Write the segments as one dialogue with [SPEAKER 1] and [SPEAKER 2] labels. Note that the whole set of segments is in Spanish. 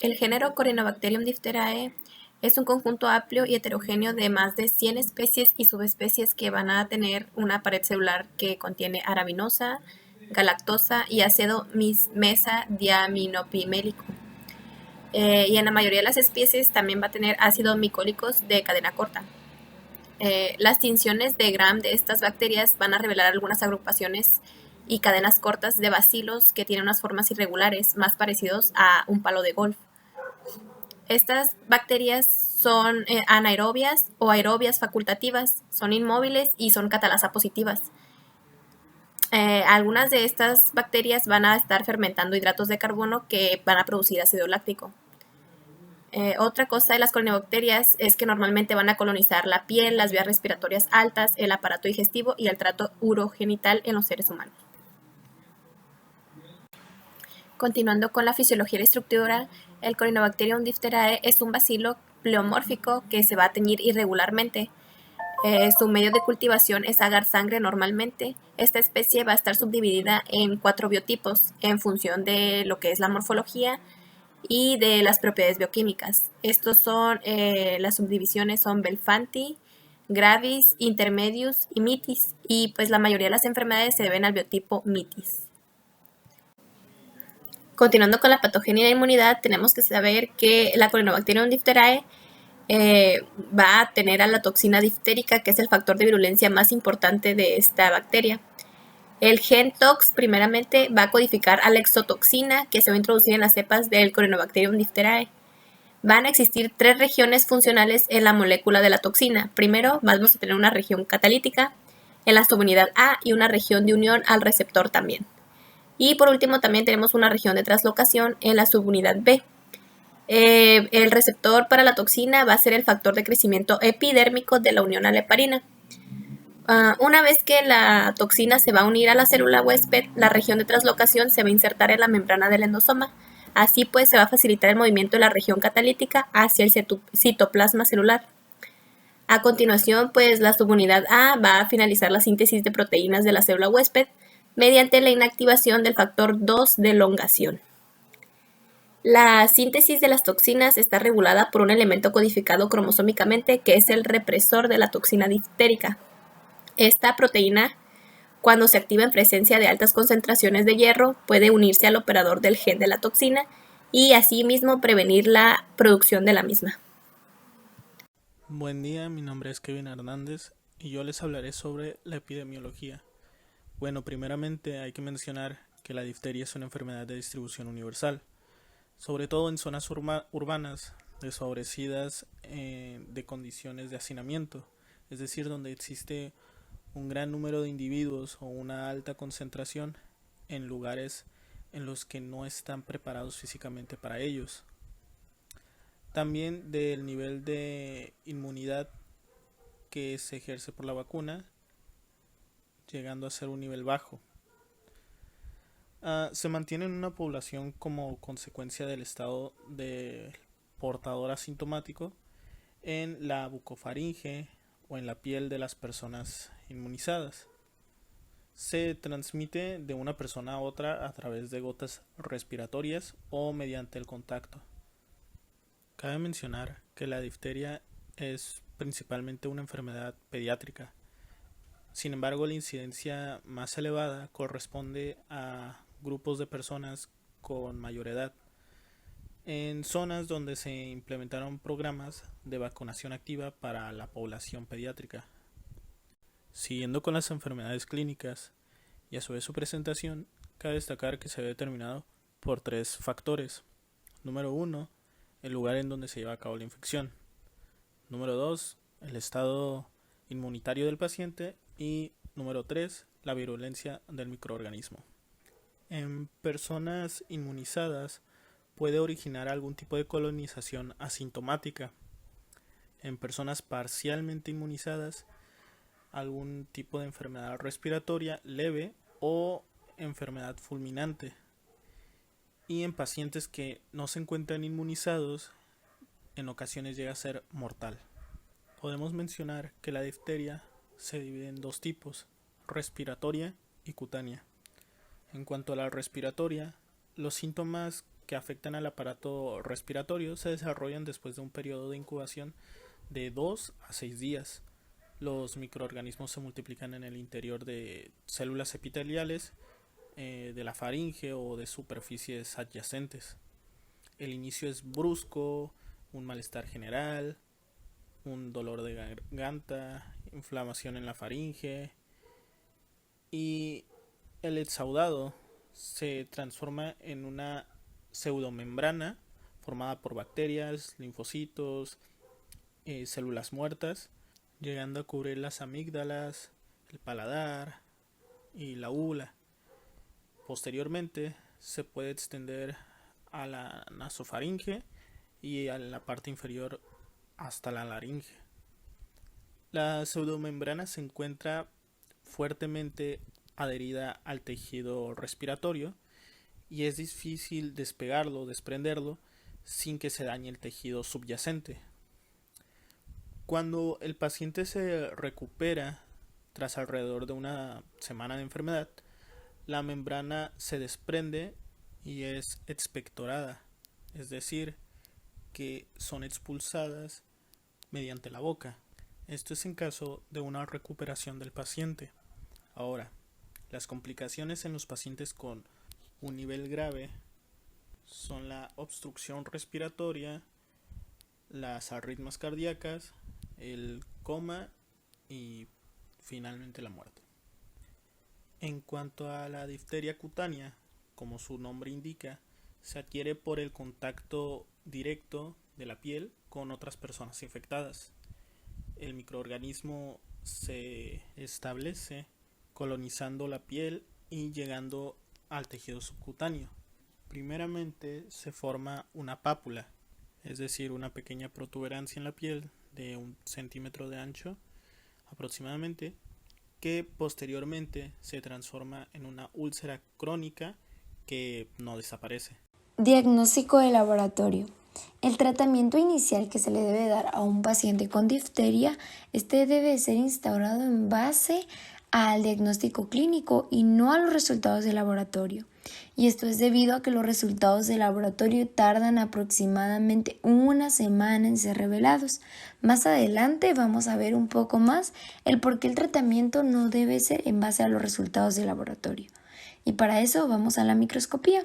[SPEAKER 1] El género Corynebacterium diphtheriae es un conjunto amplio y heterogéneo de más de 100 especies y subespecies que van a tener una pared celular que contiene arabinosa, galactosa y ácido mesadiaminopimélico. Y en la mayoría de las especies también va a tener ácidos micólicos de cadena corta. Las tinciones de Gram de estas bacterias van a revelar algunas agrupaciones y cadenas cortas de bacilos que tienen unas formas irregulares, más parecidos a un palo de golf. Estas bacterias son anaerobias o aerobias facultativas, son inmóviles y son catalasa positivas. Algunas de estas bacterias van a estar fermentando hidratos de carbono que van a producir ácido láctico. Otra cosa de las colinobacterias es que normalmente van a colonizar la piel, las vías respiratorias altas, el aparato digestivo y el tracto urogenital en los seres humanos. Continuando con la fisiología y la estructura, el Corynebacterium diphtheriae es un bacilo pleomórfico que se va a teñir irregularmente. Su medio de cultivación es agar sangre normalmente. Esta especie va a estar subdividida en 4 biotipos en función de lo que es la morfología y de las propiedades bioquímicas. Las subdivisiones son Belfanti, Gravis, Intermedius y Mitis, y pues la mayoría de las enfermedades se deben al biotipo Mitis. Continuando con la patogenia de inmunidad, tenemos que saber que la Corynebacterium diphtheriae va a tener a la toxina diftérica, que es el factor de virulencia más importante de esta bacteria. El gen TOX primeramente va a codificar a la exotoxina que se va a introducir en las cepas del Corynebacterium diphtheriae. Van a existir 3 regiones funcionales en la molécula de la toxina. Primero vamos a tener una región catalítica en la subunidad A y una región de unión al receptor también. Y por último también tenemos una región de translocación en la subunidad B. El receptor para la toxina va a ser el factor de crecimiento epidérmico de la unión a la heparina. Una vez que la toxina se va a unir a la célula huésped, la región de translocación se va a insertar en la membrana del endosoma. Así pues se va a facilitar el movimiento de la región catalítica hacia el citoplasma celular. A continuación, pues la subunidad A va a finalizar la síntesis de proteínas de la célula huésped mediante la inactivación del factor 2 de elongación. La síntesis de las toxinas está regulada por un elemento codificado cromosómicamente que es el represor de la toxina diftérica. Esta proteína, cuando se activa en presencia de altas concentraciones de hierro, puede unirse al operador del gen de la toxina y asimismo prevenir la producción de la misma.
[SPEAKER 2] Buen día, mi nombre es Kevin Hernández y yo les hablaré sobre la epidemiología. Bueno, primeramente hay que mencionar que la difteria es una enfermedad de distribución universal, sobre todo en zonas urbanas desfavorecidas de condiciones de hacinamiento, es decir, donde existe un gran número de individuos o una alta concentración en lugares en los que no están preparados físicamente para ellos. También del nivel de inmunidad que se ejerce por la vacuna, llegando a ser un nivel bajo. Se mantiene en una población como consecuencia del estado de portador asintomático en la bucofaringe o en la piel de las personas inmunizadas. Se transmite de una persona a otra a través de gotas respiratorias o mediante el contacto. Cabe mencionar que la difteria es principalmente una enfermedad pediátrica. Sin embargo, la incidencia más elevada corresponde a grupos de personas con mayor edad, en zonas donde se implementaron programas de vacunación activa para la población pediátrica. Siguiendo con las enfermedades clínicas y a su vez su presentación, cabe destacar que se ve determinado por 3 factores. Número 1, el lugar en donde se lleva a cabo la infección. Número 2, el estado inmunitario del paciente. Y número 3, la virulencia del microorganismo. En personas inmunizadas puede originar algún tipo de colonización asintomática. En personas parcialmente inmunizadas, algún tipo de enfermedad respiratoria leve o enfermedad fulminante. Y en pacientes que no se encuentran inmunizados, en ocasiones llega a ser mortal. Podemos mencionar que la difteria se divide en 2 tipos, respiratoria y cutánea. En cuanto a la respiratoria, los síntomas que afectan al aparato respiratorio se desarrollan después de un periodo de incubación de 2 a 6 días. Los microorganismos se multiplican en el interior de células epiteliales, de la faringe o de superficies adyacentes. El inicio es brusco, un malestar general, un dolor de garganta, inflamación en la faringe, y el exudado se transforma en una pseudomembrana formada por bacterias, linfocitos, células muertas, llegando a cubrir las amígdalas, el paladar y la úvula. Posteriormente se puede extender a la nasofaringe y a la parte inferior hasta la laringe. La pseudomembrana se encuentra fuertemente adherida al tejido respiratorio y es difícil despegarlo, desprenderlo, sin que se dañe el tejido subyacente. Cuando el paciente se recupera tras alrededor de una semana de enfermedad, la membrana se desprende y es expectorada, es decir, que son expulsadas mediante la boca. Esto es en caso de una recuperación del paciente. Ahora, las complicaciones en los pacientes con un nivel grave son la obstrucción respiratoria, las arritmias cardíacas, el coma y finalmente la muerte. En cuanto a la difteria cutánea, como su nombre indica, se adquiere por el contacto directo de la piel con otras personas infectadas. El microorganismo se establece colonizando la piel y llegando al tejido subcutáneo. Primeramente se forma una pápula, es decir, una pequeña protuberancia en la piel de 1 centímetro de ancho aproximadamente, que posteriormente se transforma en una úlcera crónica que no desaparece.
[SPEAKER 3] Diagnóstico de laboratorio. El tratamiento inicial que se le debe dar a un paciente con difteria, debe ser instaurado en base al diagnóstico clínico y no a los resultados de laboratorio. Y esto es debido a que los resultados de laboratorio tardan aproximadamente 1 semana en ser revelados. Más adelante vamos a ver un poco más el por qué el tratamiento no debe ser en base a los resultados de laboratorio. Y para eso vamos a la microscopía.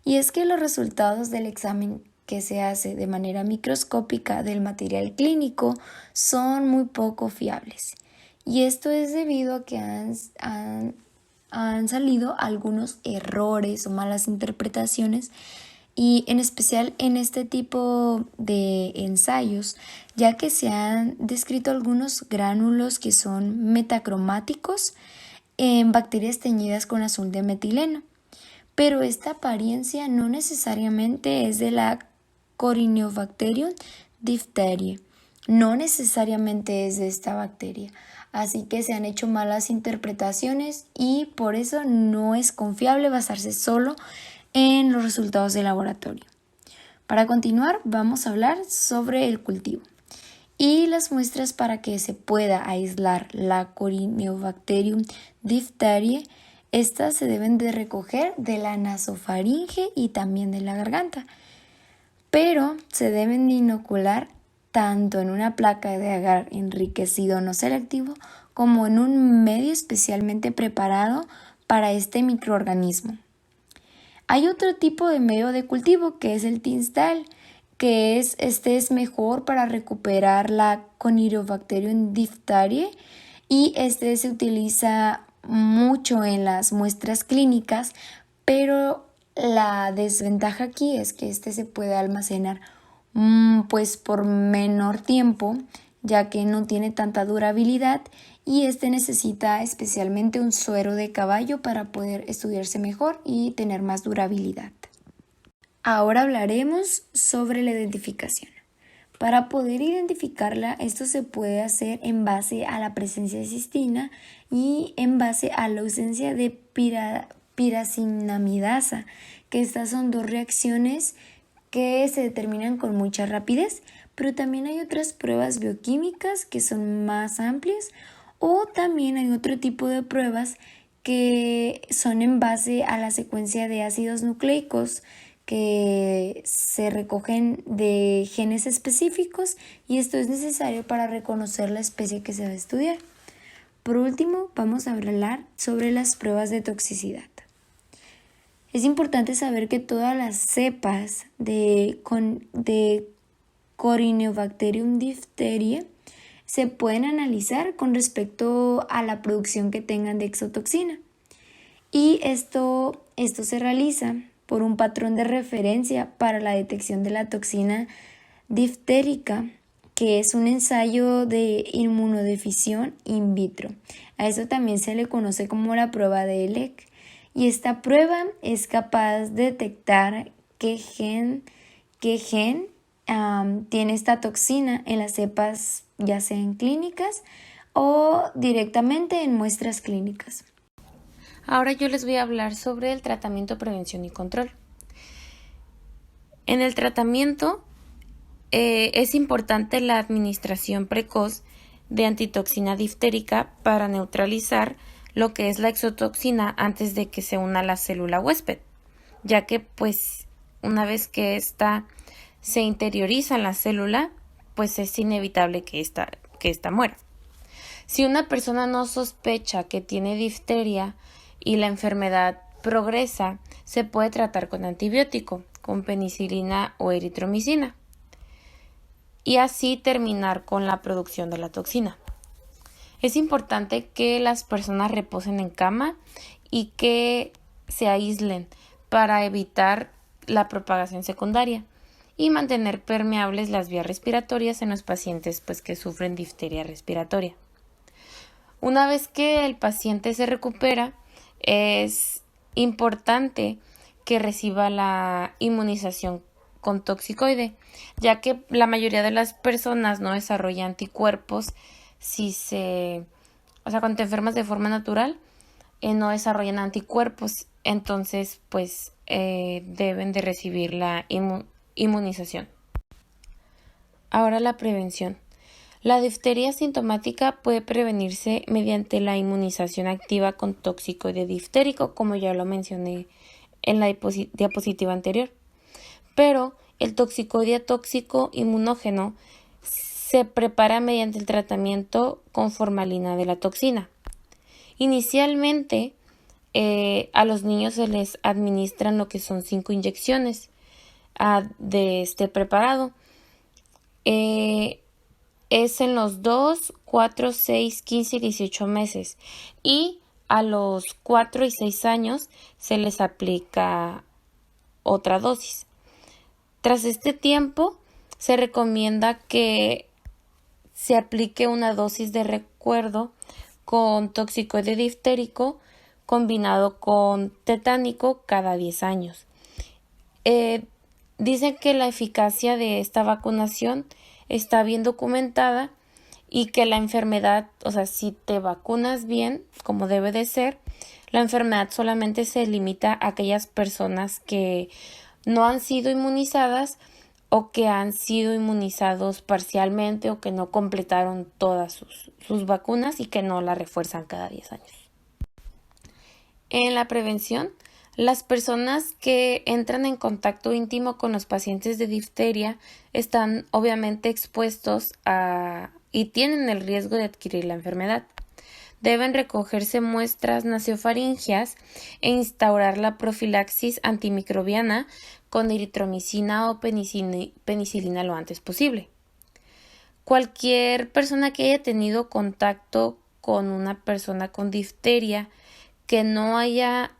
[SPEAKER 3] Y es que los resultados del examen que se hace de manera microscópica del material clínico son muy poco fiables. Y esto es debido a que han salido algunos errores o malas interpretaciones, y en especial en este tipo de ensayos, ya que se han descrito algunos gránulos que son metacromáticos en bacterias teñidas con azul de metileno. Pero esta apariencia no necesariamente es de la Corynebacterium diphtheriae, no necesariamente es de esta bacteria. Así que se han hecho malas interpretaciones y por eso no es confiable basarse solo en los resultados de laboratorio. Para continuar, vamos a hablar sobre el cultivo y las muestras para que se pueda aislar la Corynebacterium diphtheriae. Estas se deben de recoger de la nasofaringe y también de la garganta, pero se deben de inocular tanto en una placa de agar enriquecido no selectivo como en un medio especialmente preparado para este microorganismo. Hay otro tipo de medio de cultivo que es el Tinstal, que es mejor para recuperar la Corynebacterium diphtheriae y se utiliza mucho en las muestras clínicas, pero la desventaja aquí es que se puede almacenar pues por menor tiempo, ya que no tiene tanta durabilidad y necesita especialmente un suero de caballo para poder estudiarse mejor y tener más durabilidad. Ahora hablaremos sobre la identificación. Para poder identificarla, esto se puede hacer en base a la presencia de cistina y en base a la ausencia de piracinamidasa, que estas son 2 reacciones que se determinan con mucha rapidez, pero también hay otras pruebas bioquímicas que son más amplias, o también hay otro tipo de pruebas que son en base a la secuencia de ácidos nucleicos, que se recogen de genes específicos y esto es necesario para reconocer la especie que se va a estudiar. Por último, vamos a hablar sobre las pruebas de toxicidad. Es importante saber que todas las cepas de Corynebacterium diphtheria se pueden analizar con respecto a la producción que tengan de exotoxina. Y esto se realiza por un patrón de referencia para la detección de la toxina difterica, que es un ensayo de inmunodefinición in vitro. A eso también se le conoce como la prueba de ELEC. Y esta prueba es capaz de detectar qué gen tiene esta toxina en las cepas, ya sea en clínicas o directamente en muestras clínicas.
[SPEAKER 4] Ahora yo les voy a hablar sobre el tratamiento, prevención y control. En el tratamiento es importante la administración precoz de antitoxina diftérica para neutralizar lo que es la exotoxina antes de que se una a la célula huésped, ya que pues una vez que ésta se interioriza en la célula, pues es inevitable que ésta muera. Si una persona no sospecha que tiene difteria y la enfermedad progresa, se puede tratar con antibiótico, con penicilina o eritromicina, y así terminar con la producción de la toxina. Es importante que las personas reposen en cama y que se aíslen para evitar la propagación secundaria y mantener permeables las vías respiratorias en los pacientes que sufren difteria respiratoria. Una vez que el paciente se recupera, es importante que reciba la inmunización con toxicoide, ya que la mayoría de las personas no desarrolla anticuerpos cuando te enfermas de forma natural, no desarrollan anticuerpos, entonces deben de recibir la inmunización. Ahora la prevención. La difteria sintomática puede prevenirse mediante la inmunización activa con toxicoide diftérico, como ya lo mencioné en la diapositiva anterior. Pero el toxicoide tóxico inmunógeno se prepara mediante el tratamiento con formalina de la toxina. Inicialmente, a los niños se les administran lo que son 5 inyecciones de este preparado. Es en los 2, 4, 6, 15 y 18 meses. Y a los 4 y 6 años se les aplica otra dosis. Tras este tiempo, se recomienda que se aplique una dosis de recuerdo con toxicoide diftérico combinado con tetánico cada 10 años. Dicen que la eficacia de esta vacunación está bien documentada y que la enfermedad, si te vacunas bien, como debe de ser, la enfermedad solamente se limita a aquellas personas que no han sido inmunizadas o que han sido inmunizados parcialmente o que no completaron todas sus vacunas y que no la refuerzan cada 10 años. En la prevención, las personas que entran en contacto íntimo con los pacientes de difteria están obviamente expuestos y tienen el riesgo de adquirir la enfermedad. Deben recogerse muestras nasofaringeas e instaurar la profilaxis antimicrobiana con eritromicina o penicilina lo antes posible. Cualquier persona que haya tenido contacto con una persona con difteria que no haya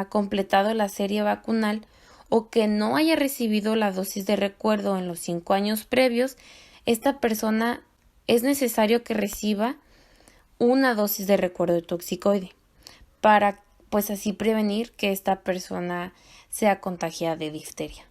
[SPEAKER 4] completado la serie vacunal o que no haya recibido la dosis de recuerdo en los 5 años previos, esta persona es necesario que reciba una dosis de recuerdo de toxicoide para así prevenir que esta persona sea contagiada de difteria.